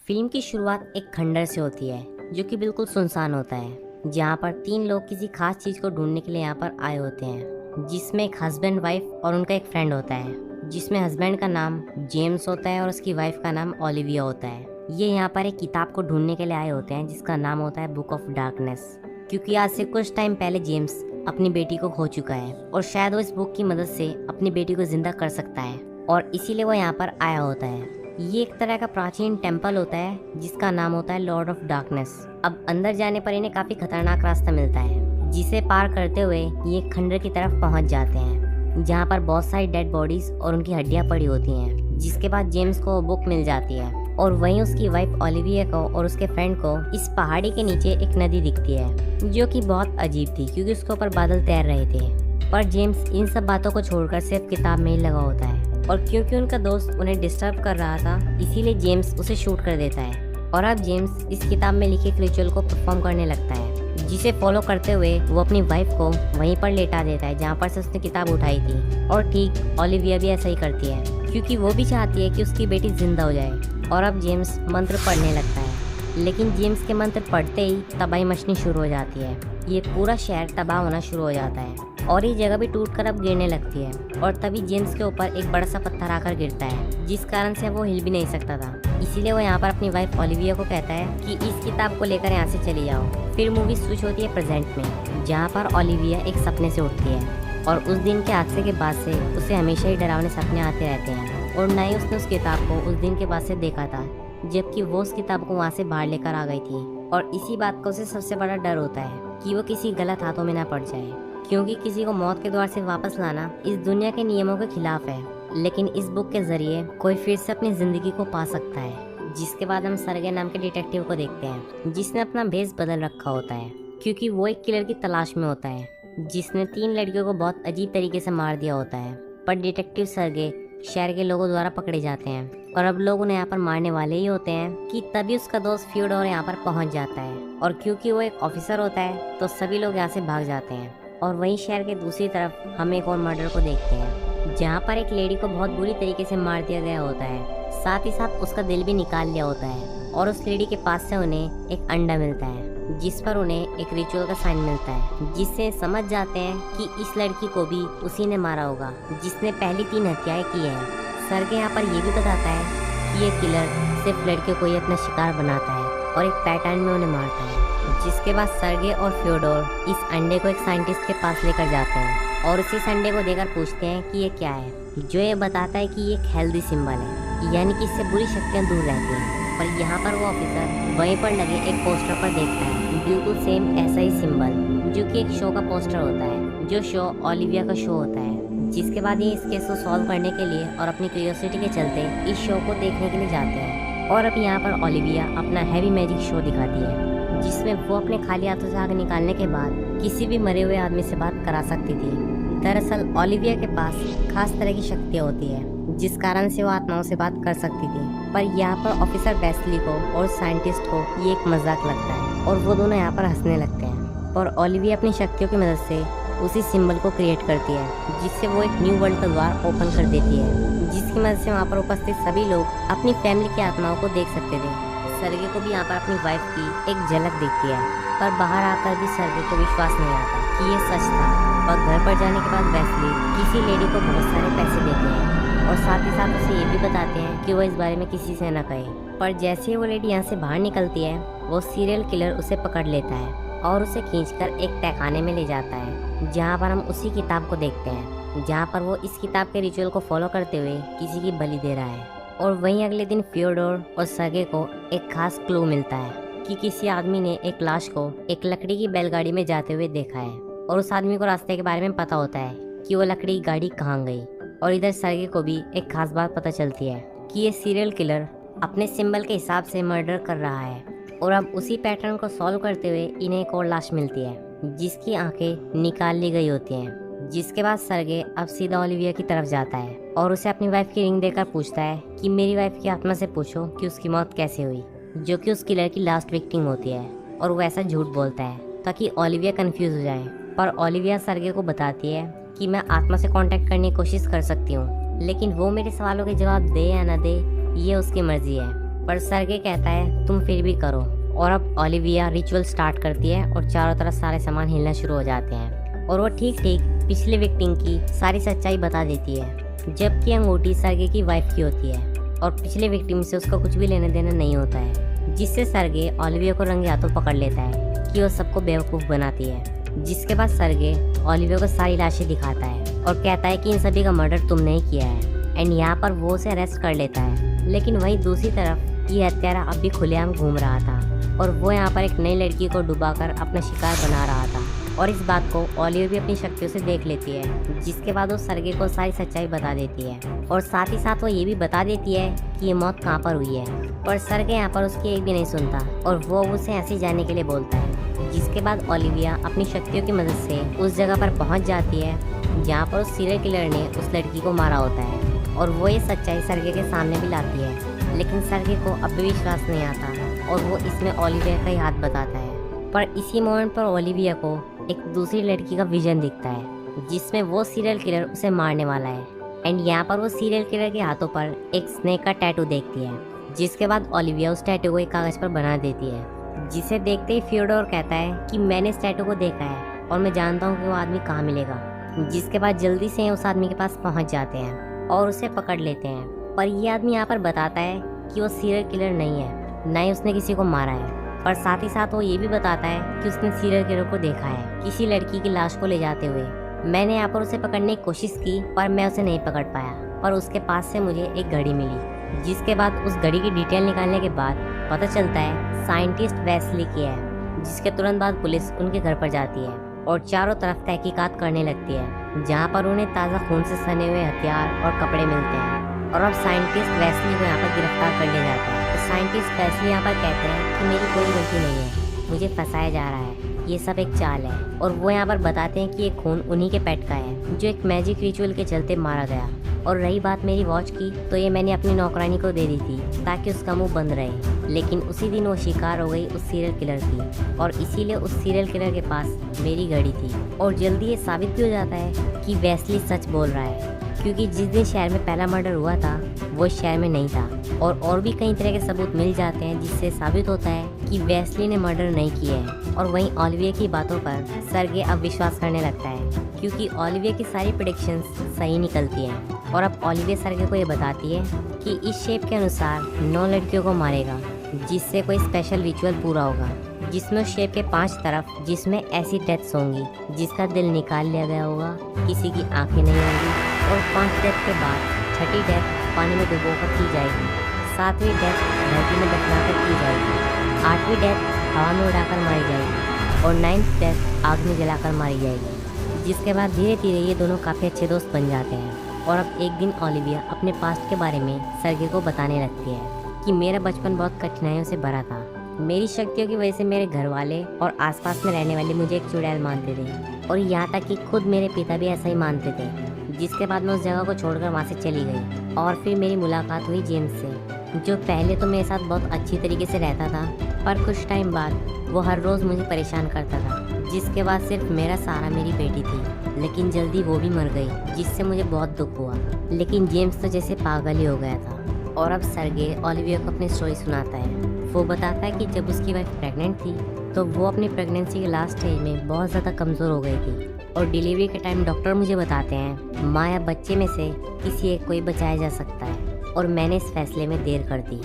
Film की शुरुआत एक खंडर से होती है जो कि बिल्कुल सुनसान होता है, जहाँ पर तीन लोग किसी खास चीज़ को ढूंढने के लिए यहाँ पर आए होते हैं, जिसमें एक हस्बैंड वाइफ और उनका एक फ्रेंड होता है, जिसमें हस्बैंड का नाम जेम्स होता है और उसकी वाइफ का नाम ओलिविया होता है। ये यहाँ पर एक किताब को ढूंढने के लिए आए होते हैं जिसका नाम होता है बुक ऑफ डार्कनेस, क्योंकि आज से कुछ टाइम पहले जेम्स अपनी बेटी को खो चुका है और शायद वो इस बुक की मदद से अपनी बेटी को जिंदा कर सकता है और इसीलिए वो यहाँ पर आया होता है। ये एक तरह का प्राचीन टेम्पल होता है जिसका नाम होता है लॉर्ड ऑफ डार्कनेस। अब अंदर जाने पर इन्हें काफी खतरनाक रास्ता मिलता है, जिसे पार करते हुए ये खंडर की तरफ पहुंच जाते हैं, जहाँ पर बहुत सारी डेड बॉडीज और उनकी हड्डियां पड़ी होती हैं। जिसके बाद जेम्स को बुक मिल जाती है और वहीं उसकी वाइफ ओलिविया को और उसके फ्रेंड को इस पहाड़ी के नीचे एक नदी दिखती है जो कि बहुत अजीब थी, क्योंकि उसके ऊपर बादल तैर रहे थे। पर जेम्स इन सब बातों को छोड़कर सिर्फ किताब में ही लगा होता है, और क्योंकि उनका दोस्त उन्हें डिस्टर्ब कर रहा था इसीलिए जेम्स उसे शूट कर देता है। और अब जेम्स इस किताब में लिखे एक रिचुअल को परफॉर्म करने लगता है, जिसे फॉलो करते हुए वो अपनी वाइफ को वहीं पर लेटा देता है जहाँ पर से उसने किताब उठाई थी। और ठीक ओलिविया भी ऐसा ही करती है, क्योंकि वो भी चाहती है कि उसकी बेटी जिंदा हो जाए। और अब जेम्स मंत्र पढ़ने लगता है, लेकिन जेम्स के मंत्र पढ़ते ही तबाही मचनी शुरू हो जाती है। ये पूरा शहर तबाह होना शुरू हो जाता है और ये जगह भी टूटकर अब गिरने लगती है। और तभी जेम्स के ऊपर एक बड़ा सा पत्थर आकर गिरता है, जिस कारण से वो हिल भी नहीं सकता था। इसीलिए वो यहाँ पर अपनी वाइफ ओलिविया को कहता है कि इस किताब को लेकर यहाँ से चली जाओ। फिर मूवी स्विच होती है प्रेजेंट में, जहाँ पर ओलिविया एक सपने से उठती है और उस दिन के हादसे के बाद से उसे हमेशा ही डरावने सपने आते रहते हैं, और न ही उसने उस किताब को उस दिन के बाद से देखा था, जबकि वो उस किताब को वहाँ से बाहर लेकर आ गई थी। और इसी बात का उसे सबसे बड़ा डर होता है कि वो किसी गलत हाथों में ना पड़ जाए, क्योंकि किसी को मौत के द्वार से वापस लाना इस दुनिया के नियमों के खिलाफ है। लेकिन इस बुक के जरिए कोई फिर से अपनी जिंदगी को पा सकता है। जिसके बाद हम सरगे नाम के डिटेक्टिव को देखते हैं, जिसने अपना भेष बदल रखा होता है, क्योंकि वो एक किलर की तलाश में होता है जिसने 3 लड़कियों को बहुत अजीब तरीके से मार दिया होता है। पर डिटेक्टिव सरगे शहर के लोगों द्वारा पकड़े जाते हैं और अब लोग उन्हें यहाँ पर मारने वाले ही होते हैं कि तभी उसका दोस्त फ्योडोर यहाँ पर पहुंच जाता है। और क्योंकि वो एक ऑफिसर होता है तो सभी लोग यहाँ से भाग जाते हैं। और वहीं शहर के दूसरी तरफ हम एक और मर्डर को देखते हैं, जहाँ पर एक लेडी को बहुत बुरी तरीके से मार दिया गया होता है, साथ ही साथ उसका दिल भी निकाल लिया होता है। और उस लेडी के पास से उन्हें एक अंडा मिलता है जिस पर उन्हें एक रिचुअल का साइन मिलता है, जिससे समझ जाते हैं कि इस लड़की को भी उसी ने मारा होगा जिसने पहली 3 हत्याएं की हैं। सरगे यहाँ पर ये भी बताता है कि ये किलर सिर्फ लड़कियों को ही अपना शिकार बनाता है और एक पैटर्न में उन्हें मारता है। जिसके बाद सरगे और फ्योडोर इस अंडे को एक साइंटिस्ट के पास लेकर जाते हैं और उसी अंडे को देकर पूछते हैं कि ये क्या है, जो ये बताता है कि ये एक हेल्दी सिंबल है, यानी कि इससे बुरी शक्तियाँ दूर रहती हैं। पर यहाँ पर वो ऑफिसर वहीं पर लगे एक पोस्टर पर देखता है बिल्कुल सेम ऐसा ही सिंबल, जो कि एक शो का पोस्टर होता है, जो शो ओलिविया का शो होता है। जिसके बाद ये इस केस को सॉल्व करने के लिए और अपनी क्यूरियोसिटी के चलते इस शो को देखने के लिए जाते हैं। और अब यहाँ पर ओलिविया अपना हैवी मैजिक शो दिखाती है, जिसमें वो अपने खाली हाथों से आग निकालने के बाद किसी भी मरे हुए आदमी से बात करा सकती थी। दरअसल ओलिविया के पास खास तरह की शक्तियाँ होती है, जिस कारण से वो आत्माओं से बात कर सकती थी। पर यहाँ पर ऑफिसर बेस्ली को और साइंटिस्ट को ये एक मजाक लगता है और वो दोनों यहाँ पर हंसने लगते हैं। और ओलिविया अपनी शक्तियों की मदद से उसी सिंबल को क्रिएट करती है, जिससे वो एक न्यू वर्ल्ड का द्वार ओपन कर देती है, जिसकी मदद से वहाँ पर उपस्थित सभी लोग अपनी फैमिली की आत्माओं को देख सकते थे। सरगे को भी यहाँ पर अपनी वाइफ की एक झलक दिखती है, पर बाहर आकर भी सरगे को विश्वास नहीं आता कि ये सच था। और घर पर जाने के बाद वेस्ली किसी लेडी को बहुत सारे पैसे देते हैं और साथ ही साथ उसे ये भी बताते हैं कि वो इस बारे में किसी से न कहे। पर जैसे ही वो लेडी यहाँ से बाहर निकलती है, वो सीरियल किलर उसे पकड़ लेता है और उसे खींचकर एक तहखाने में ले जाता है, जहाँ पर हम उसी किताब को देखते हैं, जहाँ पर वो इस किताब के रिचुअल को फॉलो करते हुए किसी की बलि दे रहा है। और वहीं अगले दिन फ्योडोर और सरगे को एक खास क्लू मिलता है कि किसी आदमी ने एक लाश को एक लकड़ी की बैलगाड़ी में जाते हुए देखा है, और उस आदमी को रास्ते के बारे में पता होता है कि वो लकड़ी की गाड़ी कहाँ गई। और इधर सरगे को भी एक खास बात पता चलती है कि ये सीरियल किलर अपने सिंबल के हिसाब से मर्डर कर रहा है। और अब उसी पैटर्न को सॉल्व करते हुए इन्हें एक और लाश मिलती है जिसकी आंखें निकाल ली गई होती हैं। जिसके बाद सरगे अब सीधा ओलिविया की तरफ जाता है और उसे अपनी वाइफ की रिंग देकर पूछता है कि मेरी वाइफ की आत्मा से पूछो कि उसकी मौत कैसे हुई, जो कि उस किलर की लास्ट विक्टिम होती है। और वो ऐसा झूठ बोलता है ताकि ओलिविया कंफ्यूज हो जाए। पर ओलिविया सरगे को बताती है कि मैं आत्मा से कांटेक्ट करने की कोशिश कर सकती हूँ, लेकिन वो मेरे सवालों के जवाब दे या न दे ये उसकी मर्जी है। पर सर्गे कहता है तुम फिर भी करो। और अब ओलिविया रिचुअल स्टार्ट करती है और चारों तरफ सारे सामान हिलना शुरू हो जाते हैं और वो ठीक ठीक पिछले विक्टिम की सारी सच्चाई बता देती है, जबकि अंगूठी सर्गे की वाइफ की होती है और पिछले विक्टिम से उसका कुछ भी लेना देना नहीं होता है, जिससे सर्गे ओलिविया को रंगे हाथों पकड़ लेता है कि वो सबको बेवकूफ़ बनाती है। जिसके बाद सर्गे ओलिविया को सारी लाशें दिखाता है और कहता है कि इन सभी का मर्डर तुमने ही किया है एंड यहाँ पर वो उसे अरेस्ट कर लेता है। लेकिन वहीं दूसरी तरफ ये हत्यारा अब भी खुलेआम घूम रहा था और वो यहाँ पर एक नई लड़की को डुबाकर अपना शिकार बना रहा था और इस बात को ओलिविया भी अपनी शक्तियों से देख लेती है। जिसके बाद वो सर्गे को सारी सच्चाई बता देती है और साथ ही साथ वो ये भी बता देती है कि ये मौत कहाँ पर हुई है। और सर्गे यहाँ पर उसकी एक भी नहीं सुनता और वो उसे ऐसे जाने के लिए बोलता है। जिसके बाद ओलिविया अपनी शक्तियों की मदद से उस जगह पर पहुँच जाती है जहाँ पर उस सीरियल किलर ने उस लड़की को मारा होता है और वो ये सच्चाई सर्गे के सामने भी लाती है। लेकिन सर्गे को अब भी विश्वास नहीं आता और वो इसमें ओलिविया का ही हाथ बताता है। पर इसी मोमेंट पर ओलिविया को एक दूसरी लड़की का विजन दिखता है जिसमें वो सीरियल किलर उसे मारने वाला है एंड यहाँ पर वो सीरियल किलर के हाथों पर एक स्नेक का टैटू देखती है। जिसके बाद ओलिविया उस टैटू को एक कागज पर बना देती है, जिसे देखते ही फियोडोर कहता है कि मैंने इस टैटू को देखा है और मैं जानता हूँ कि वो आदमी कहाँ मिलेगा। जिसके बाद जल्दी से उस आदमी के पास पहुँच जाते हैं और उसे पकड़ लेते हैं। पर ये आदमी यहाँ पर बताता है कि वो सीरियल किलर नहीं है, ना ही उसने किसी को मारा है। पर साथ ही साथ वो ये भी बताता है कि उसने सीरियल किलर को देखा है किसी लड़की की लाश को ले जाते हुए। मैंने यहाँ पर उसे पकड़ने की कोशिश की पर मैं उसे नहीं पकड़ पाया, पर उसके पास से मुझे एक घड़ी मिली। जिसके बाद उस घड़ी की डिटेल निकालने के बाद पता चलता है साइंटिस्ट वेस्ली की है। जिसके तुरंत बाद पुलिस उनके घर पर जाती है और चारों तरफ तहकीकात करने लगती है, जहाँ पर उन्हें ताज़ा खून से सने हुए हथियार और कपड़े मिलते हैं। और अब साइंटिस्ट वेस्ली को यहाँ पर गिरफ्तार कर लिया जाता है। तो साइंटिस्ट वेस्ली यहाँ पर कहते हैं कि मेरी कोई गलती नहीं है, मुझे फंसाया जा रहा है, ये सब एक चाल है। और वो यहाँ पर बताते हैं कि ये खून उन्हीं के पेट का है जो एक मैजिक रिचुअल के चलते मारा गया। और रही बात मेरी वॉच की, तो ये मैंने अपनी नौकरानी को दे दी थी ताकि उसका मुंह बंद रहे, लेकिन उसी दिन वो शिकार हो गई उस सीरियल किलर की और इसीलिए उस सीरियल किलर के पास मेरी घड़ी थी। और जल्दी ये साबित भी हो जाता है कि वेस्ली सच बोल रहा है, क्योंकि जिस दिन शहर में पहला मर्डर हुआ था वो शहर में नहीं था। और भी कई तरह के सबूत मिल जाते हैं जिससे साबित होता है कि वेस्ली ने मर्डर नहीं किया है। और वहीं ओलिविया की बातों पर सर्गे अब विश्वास करने लगता है, क्योंकि ओलिविया की सारी प्रेडिक्शंस सही निकलती हैं। और अब ओलिविया सर्गे को ये बताती है कि इस शेप के अनुसार 9 लड़कियों को मारेगा, जिससे कोई स्पेशल रिचुअल पूरा होगा, जिसमें उस शेप के 5 तरफ जिसमें ऐसी डेथ्स होंगी जिसका दिल निकाल लिया गया होगा, किसी की आंखें नहीं होंगी। और 5 डेथ के बाद 6ठी डेथ पानी में डुबोकर की जाएगी, 7वीं डेथ धरती में दफनाकर की जाएगी, 8वीं डेथ हवा में उड़ाकर मारी जाएगी और 9th डेथ आग में जलाकर मारी जाएगी। जिसके बाद धीरे धीरे ये दोनों काफ़ी अच्छे दोस्त बन जाते हैं। और अब एक दिन ओलिविया अपने पास्ट के बारे में सर्गे को बताने लगती है कि मेरा बचपन बहुत कठिनाइयों से भरा था। मेरी शक्तियों की वजह से मेरे घर वाले और आसपास में रहने वाले मुझे एक चुड़ैल मानते थे और यहाँ तक कि खुद मेरे पिता भी ऐसा ही मानते थे। जिसके बाद मैं उस जगह को छोड़कर वहाँ से चली गई और फिर मेरी मुलाकात हुई जेम्स से, जो पहले तो मेरे साथ बहुत अच्छी तरीके से रहता था, पर कुछ टाइम बाद वो हर रोज़ मुझे परेशान करता था। जिसके बाद सिर्फ मेरा सहारा मेरी बेटी थी, लेकिन जल्दी वो भी मर गई, जिससे मुझे बहुत दुख हुआ। लेकिन जेम्स तो जैसे पागल ही हो गया था। और अब सर्गे ओलिविया को अपनी स्टोरी सुनाता है। वो बताता है कि जब उसकी वाइफ प्रेग्नेंट थी तो वो अपनी प्रेगनेंसी के लास्ट स्टेज में बहुत ज़्यादा कमज़ोर हो गई थी और डिलीवरी के टाइम डॉक्टर मुझे बताते हैं माँ या बच्चे में से किसी एक को ही बचाया जा सकता है। और मैंने इस फैसले में देर कर दी,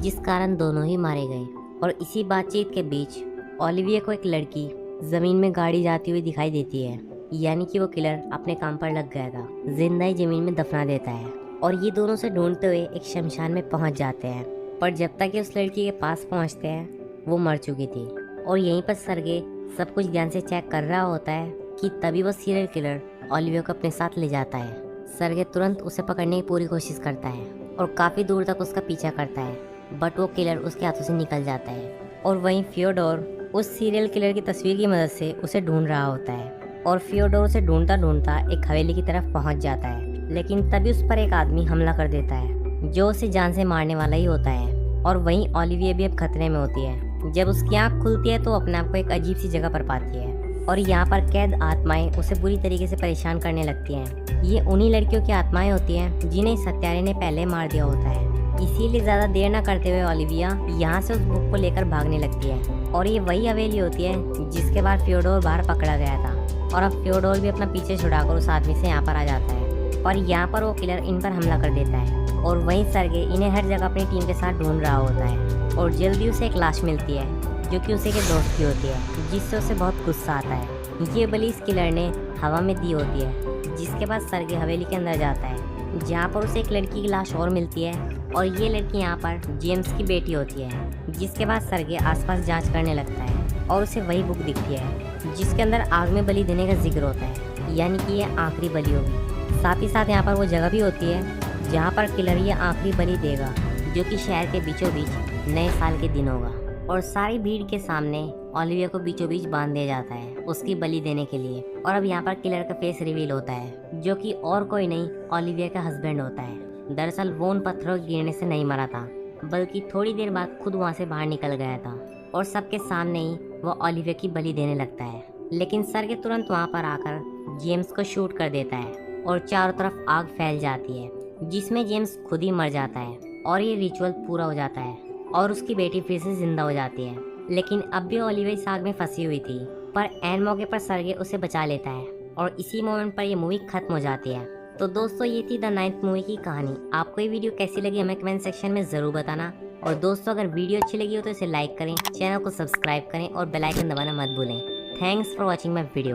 जिस कारण दोनों ही मारे गए। और इसी बातचीत के बीच ओलिविया को एक लड़की ज़मीन में गाड़ी जाती हुई दिखाई देती है, यानी कि वो किलर अपने काम पर लग गया था, जिंदा ही ज़मीन में दफना देता है। और ये दोनों से ढूंढते हुए एक शमशान में पहुंच जाते हैं, पर जब तक ये उस लड़की के पास पहुंचते हैं वो मर चुकी थी। और यहीं पर सर्गे सब कुछ ध्यान से चेक कर रहा होता है कि तभी वो सीरियल किलर ओलिविया को अपने साथ ले जाता है। सर्गे तुरंत उसे पकड़ने की पूरी कोशिश करता है और काफ़ी दूर तक उसका पीछा करता है, बट वो किलर उसके हाथों से निकल जाता है। और वहीं फियोडोर उस सीरियल किलर की तस्वीर की मदद से उसे ढूंढ रहा होता है और फियोडोर उसे ढूंढता ढूंढता एक हवेली की तरफ पहुंच जाता है। लेकिन तभी उस पर एक आदमी हमला कर देता है जो उसे जान से मारने वाला ही होता है। और वहीं ओलिविया भी अब खतरे में होती है। जब उसकी आँख खुलती है तो अपने आप को एक अजीब सी जगह पर पाती है और यहाँ पर कैद आत्माएं उसे बुरी तरीके से परेशान करने लगती हैं। ये उन्हीं लड़कियों की आत्माएं होती हैं जिन्हें इस हत्यारे ने पहले मार दिया होता है। इसीलिए ज्यादा देर ना करते हुए ओलिविया यहाँ से उस बुक को लेकर भागने लगती है और ये वही हवेली होती है जिसके बाद फ्योडोर बाहर पकड़ा गया था। और अब फ्योडोर भी अपना पीछे छुड़ाकर उस आदमी से यहाँ पर आ जाता है और यहाँ पर वो किलर इन पर हमला कर देता है और वहीं सरगे इन्हें हर जगह अपनी टीम के साथ ढूंढ रहा होता है और जल्दी उसे एक लाश मिलती है जो कि उसे के दोस्त की होती है, जिससे उसे बहुत गुस्सा आता है। ये बलि इस किलर ने हवा में दी होती है, जिसके बाद सरगे हवेली के अंदर जाता है जहाँ पर उसे एक लड़की की लाश और मिलती है और ये लड़की यहाँ पर जेम्स की बेटी होती है। जिसके बाद सरगे आसपास जांच करने लगता है और उसे वही बुक दिखती है जिसके अंदर आग में बलि देने का जिक्र होता है, यानी कि ये आखिरी बलि होगी। साथ ही साथ यहाँ पर वो जगह भी होती है जहाँ पर किलर ये आखिरी बलि देगा, जो कि शहर के बीचों बीच नए साल के दिन होगा। और सारी भीड़ के सामने ओलिविया को बीचों बीच बांध दिया जाता है उसकी बलि देने के लिए। और अब यहाँ पर किलर का फेस रिवील होता है, जो कि और कोई नहीं ओलिविया का हस्बैंड होता है। दरअसल वो उन पत्थरों के गिरने से नहीं मरा था, बल्कि थोड़ी देर बाद खुद वहाँ से बाहर निकल गया था और सबके सामने ही वो ओलिविया की बलि देने लगता है। लेकिन सरगे तुरंत वहाँ पर आकर जेम्स को शूट कर देता है और चारों तरफ आग फैल जाती है, जिसमें जेम्स खुद ही मर जाता है और ये रिचुअल पूरा हो जाता है और उसकी बेटी फिर से जिंदा हो जाती है। लेकिन अब भी ओलिविया इस आग में फंसी हुई थी, पर एन मौके पर सरगे उसे बचा लेता है और इसी मोमेंट पर ये मूवी खत्म हो जाती है। तो दोस्तों ये थी द 9th मूवी की कहानी। आपको ये वीडियो कैसी लगी हमें कमेंट सेक्शन में ज़रूर बताना। और दोस्तों अगर वीडियो अच्छी लगी हो तो इसे लाइक करें, चैनल को सब्सक्राइब करें और बेल आइकन दबाना मत भूलें। Thanks for watching my video.